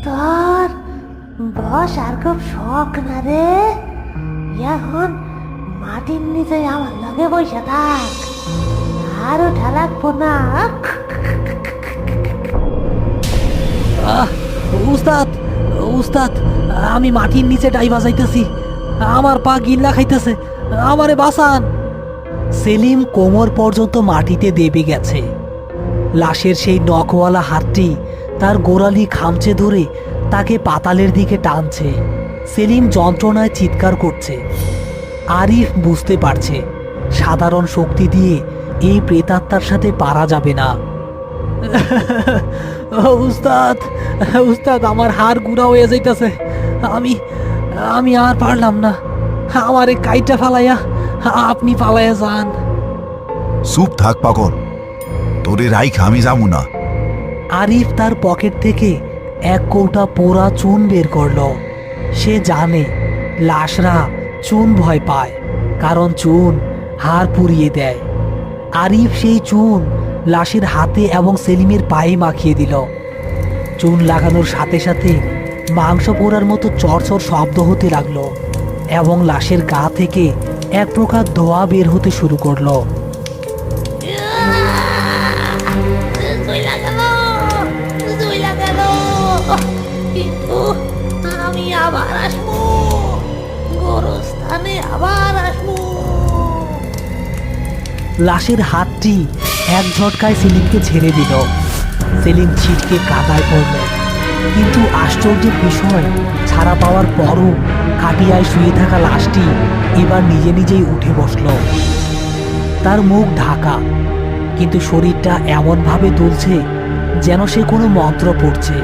তোর বস আর খুব শখ না রে। এখন মাটির নিচে আমার লগে বসে থাক, আর উঠা লাগবো না। উস্তাদ উস্তাদ, আমি মাটির নিচে ডাইভা যাইতেছি, আমার পা গিল্লা খাইতেছে, আমারে বাঁচান। সেলিম কোমর পর্যন্ত মাটিতে দেবে গেছে। লাশের সেই নখওয়ালা হাতটি তার গোড়ালি খামচে ধরে তাকে পাতালের দিকে টানছে। সেলিম যন্ত্রণায় চিৎকার করছে। আরিফ বুঝতে পারছে সাধারণ শক্তি দিয়ে এই প্রেতাত্মার সাথে পারা যাবে না। উস্তাদ উস্তাদ, আমার হাড় গুঁড়া হয়ে যাইতেছে, আমি আমি আর পারলাম না, আমারে কাইটা ফালাইয়া আপনি পালাইয়া যান। চুপ থাক পাগল, তোরে রাইখ আমি যাবো না। আরিফ তার পকেট থেকে এক কৌটা পোড়া চুন বের করল। সে জানে লাশরা চুন ভয় পায়, কারণ চুন হাড় পুড়িয়ে দেয়। আরিফ সেই চুন লাশের হাতে এবং সেলিমের পায়ে মাখিয়ে দিল। চুন লাগানোর সাথে সাথে মাংস পোড়ার মতো চরচর শব্দ হতে লাগলো এবং লাশের গা থেকে এক প্রকার ধোঁয়া বের হতে শুরু করলো। কিন্তু আমি আবার আসবো, গোরস্থানে আবার আসবো। লাশের হাতটি এক ঝটকায় সেলিমকে ছেড়ে দিল। সেলিম ছিটকে কাদায় পড়ল, কিন্তু আশ্চর্যের বিষয়, ছাড়া পাওয়ার পরও খাটিয়ায় শুয়ে থাকা লাশটি এবার নিজে নিজেই উঠে বসল। তার মুখ ঢাকা, কিন্তু শরীরটা এমনভাবে দুলছে যেন সে কোনো মন্ত্র পড়ছে।